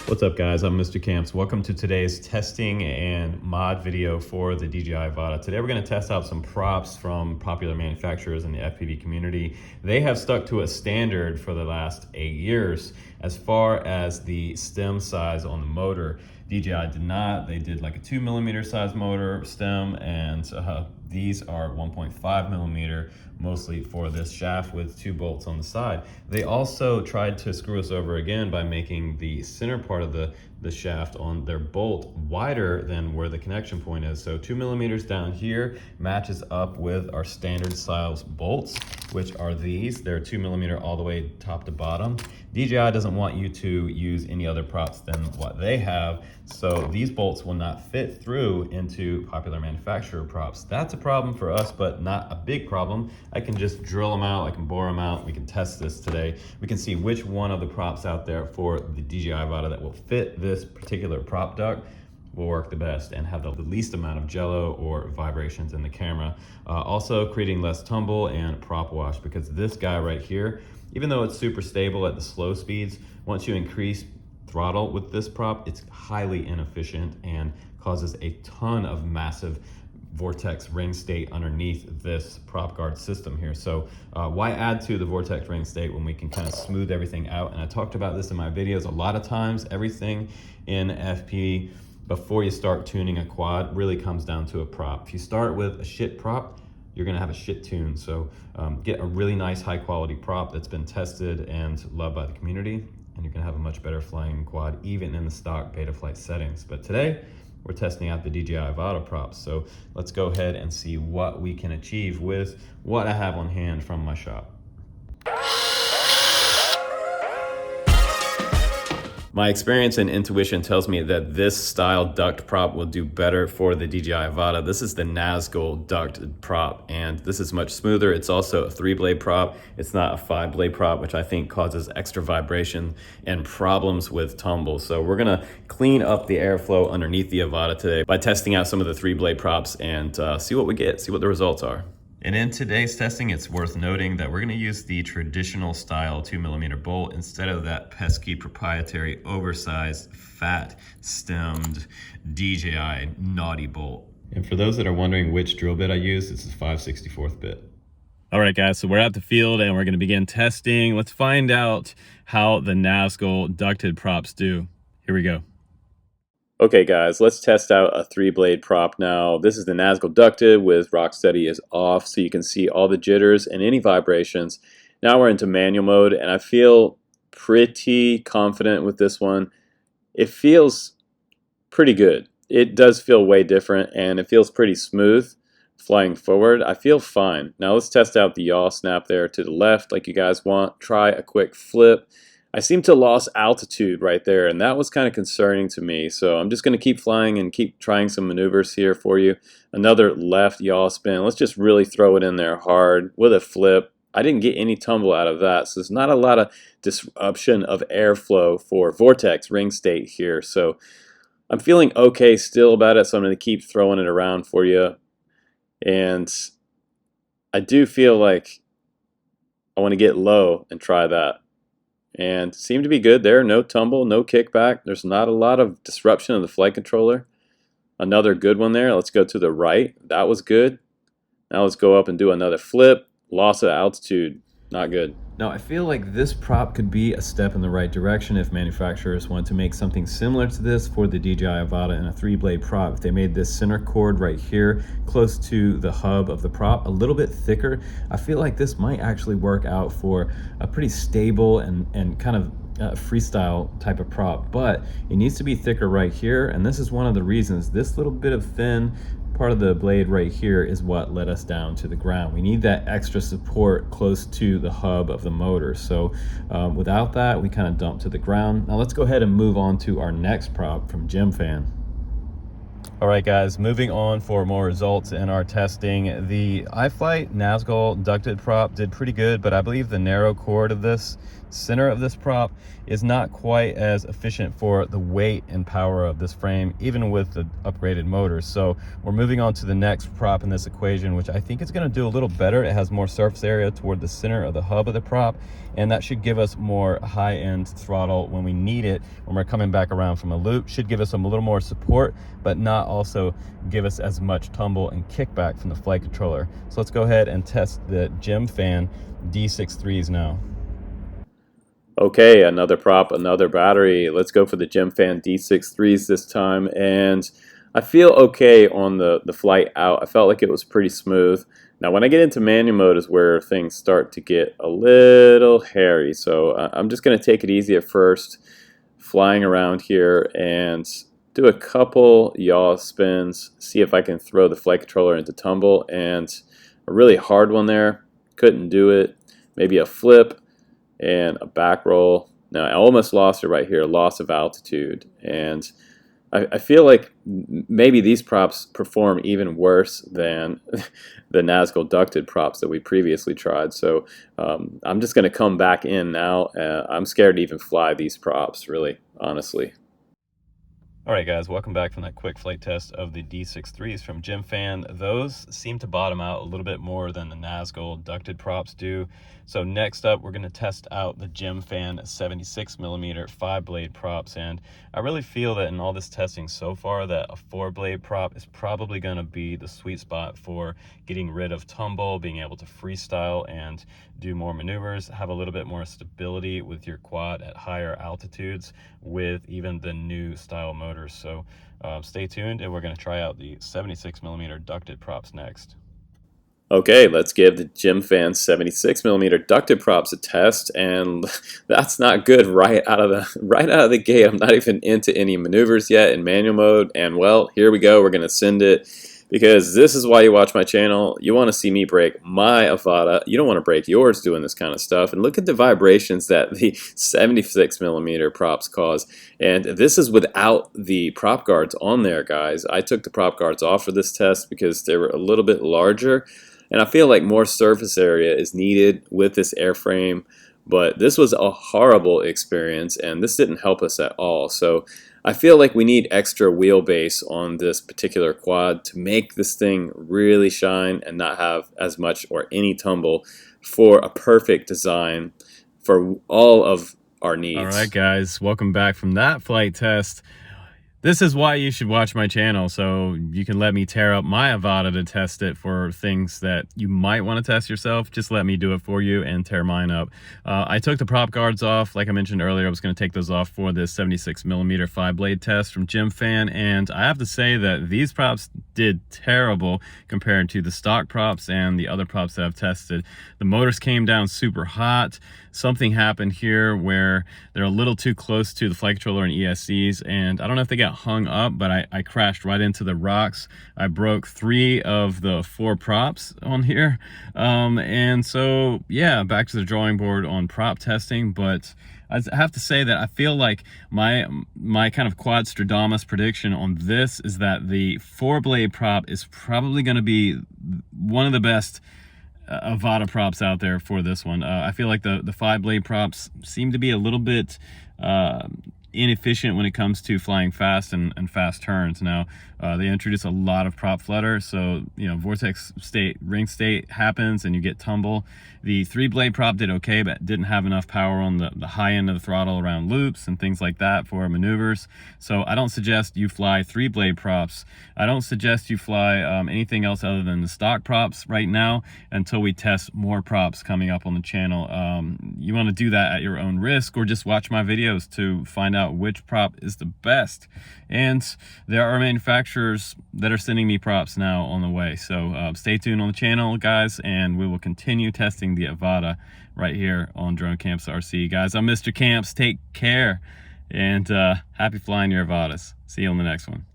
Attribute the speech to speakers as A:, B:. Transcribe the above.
A: What's up guys, I'm Mr. Camps. Welcome to today's testing and mod video for the DJI Avata. Today we're going to test out some props from popular manufacturers in the FPV community. They have stuck to a standard for the last 8 years as far as the stem size on the motor. DJI did not. They did like a 2mm size motor stem, and these are 1.5mm, mostly for this shaft with 2 bolts on the side. They also tried to screw us over again by making the center part of the shaft on their bolt wider than where the connection point is. So 2mm down here matches up with our standard size bolts, which are these. They're 2mm all the way top to bottom. DJI doesn't want you to use any other props than what they have, so these bolts will not fit through into popular manufacturer props. That's a problem for us, but not a big problem. I can just drill them out, I can bore them out. We can test this today. We can see which one of the props out there for the DJI Avata that will fit this particular prop duct will work the best and have the least amount of jello or vibrations in the camera. Also creating less tumble and prop wash, because this guy right here, even though it's super stable at the slow speeds, once you increase throttle with this prop, it's highly inefficient and causes a ton of massive vortex ring state underneath this prop guard system here. So why add to the vortex ring state when we can kind of smooth everything out? And I talked about this in my videos a lot of times. Everything in FP before you start tuning a quad really comes down to a prop. If you start with a shit prop, you're gonna have a shit tune. So get a really nice high quality prop that's been tested and loved by the community, and you're gonna have a much better flying quad even in the stock Betaflight settings. But today we're testing out the DJI Avata props. So let's go ahead and see what we can achieve with what I have on hand from my shop. My experience and intuition tells me that this style duct prop will do better for the DJI Avata. This is the NAZGUL ducted prop, and this is much smoother. It's also a 3-blade prop. It's not a 5-blade prop, which I think causes extra vibration and problems with tumble. So we're gonna clean up the airflow underneath the Avata today by testing out some of the 3-blade props and see what we get, see what the results are. And in today's testing, it's worth noting that we're gonna use the traditional style 2mm bolt instead of that pesky proprietary oversized fat stemmed DJI naughty bolt. And for those that are wondering which drill bit I use, this is 5/64 bit. All right guys, so we're at the field and we're gonna begin testing. Let's find out how the NAZGUL ducted props do. Here we go. Okay guys, let's test out a 3-blade prop now. This is the NAZGUL ducted with rock steady is off, so you can see all the jitters and any vibrations. Now we're into manual mode, and I feel pretty confident with this one. It feels pretty good. It does feel way different, and it feels pretty smooth flying forward. I feel fine. Now let's test out the yaw snap there to the left like you guys want. Try a quick flip. I seem to lost altitude right there, and that was kind of concerning to me. So I'm just going to keep flying and keep trying some maneuvers here for you. Another left yaw spin. Let's just really throw it in there hard with a flip. I didn't get any tumble out of that, so there's not a lot of disruption of airflow for vortex ring state here. So I'm feeling okay still about it, so I'm going to keep throwing it around for you. And I do feel like I want to get low and try that. And seem to be good there. No tumble, no kickback. There's not a lot of disruption of the flight controller. Another good one there. Let's go to the right. That was good. Now let's go up and do another flip. Loss of altitude. Not good. Now I feel like this prop could be a step in the right direction if manufacturers want to make something similar to this for the DJI Avata in a 3-blade prop. If they made this center cord right here close to the hub of the prop a little bit thicker, I feel like this might actually work out for a pretty stable and kind of freestyle type of prop, but it needs to be thicker right here, and this is one of the reasons. This little bit of thin part of the blade right here is what led us down to the ground. We need that extra support close to the hub of the motor. So without that, we kind of dump to the ground. Now let's go ahead and move on to our next prop from GEMFAN. All right, guys, moving on for more results in our testing. The iFlight NAZGUL ducted prop did pretty good, but I believe the narrow chord of this center of this prop is not quite as efficient for the weight and power of this frame, even with the upgraded motors. So we're moving on to the next prop in this equation, which I think is going to do a little better. It has more surface area toward the center of the hub of the prop, and that should give us more high-end throttle when we need it, when we're coming back around from a loop. Should give us a little more support, but not also give us as much tumble and kickback from the flight controller. So let's go ahead and test the GEMFAN D63s now. Okay, another prop, another battery. Let's go for the GEMFAN D63s this time, and I feel okay on the flight out. I felt like it was pretty smooth. Now when I get into manual mode is where things start to get a little hairy, so I'm just going to take it easy at first, flying around here and do a couple yaw spins, see if I can throw the flight controller into tumble, and a really hard one there, couldn't do it. Maybe a flip and a back roll. Now I almost lost it right here, loss of altitude, and I feel like maybe these props perform even worse than the NAZGUL ducted props that we previously tried. So I'm just going to come back in now. I'm scared to even fly these props, really, honestly. All right, guys, welcome back from that quick flight test of the D63s from GEMFAN. Those seem to bottom out a little bit more than the NAZGUL ducted props do. So next up, we're going to test out the GEMFAN 76mm 5-blade props. And I really feel that in all this testing so far that a 4-blade prop is probably going to be the sweet spot for getting rid of tumble, being able to freestyle and do more maneuvers, have a little bit more stability with your quad at higher altitudes with even the new style motors. So stay tuned, and we're going to try out the 76mm ducted props next. Okay, let's give the GEMFAN 76mm ducted props a test, and that's not good right out of the gate. I'm not even into any maneuvers yet in manual mode, and well, here we go. We're going to send it, because this is why you watch my channel. You want to see me break my Avata. You don't want to break yours doing this kind of stuff. And look at the vibrations that the 76mm props cause. And this is without the prop guards on there, guys. I took the prop guards off for this test because they were a little bit larger. And I feel like more surface area is needed with this airframe. But this was a horrible experience, and this didn't help us at all. So I feel like we need extra wheelbase on this particular quad to make this thing really shine and not have as much or any tumble for a perfect design for all of our needs. All right, guys, welcome back from that flight test. This is why you should watch my channel, so you can let me tear up my Avata to test it for things that you might want to test yourself. Just let me do it for you and tear mine up. I took the prop guards off. Like I mentioned earlier, I was going to take those off for this 76mm 5-blade test from GEMFAN, and I have to say that these props did terrible compared to the stock props and the other props that I've tested. The motors came down super hot. Something happened here where they're a little too close to the flight controller and ESCs, and I don't know if they got hung up, but I crashed right into the rocks. I broke 3 of the 4 props on here, and so yeah, back to the drawing board on prop testing. But I have to say that I feel like my kind of quad Stradamus prediction on this is that the 4-blade prop is probably going to be one of the best Avata props out there for this one. I feel like the 5-blade props seem to be a little bit inefficient when it comes to flying fast and fast turns. Now they introduce a lot of prop flutter, so you know, vortex state, ring state happens and you get tumble. The 3-blade prop did okay, but didn't have enough power on the high end of the throttle around loops and things like that for maneuvers. So I don't suggest you fly 3-blade props. I don't suggest you fly anything else other than the stock props right now until we test more props coming up on the channel. You want to do that at your own risk, or just watch my videos to find out which prop is the best. And there are manufacturers that are sending me props now on the way. So stay tuned on the channel, guys, and we will continue testing the Avata right here on Drone Camps RC. Guys, I'm Mr. Camps. Take care, and happy flying your Avatas. See you on the next one.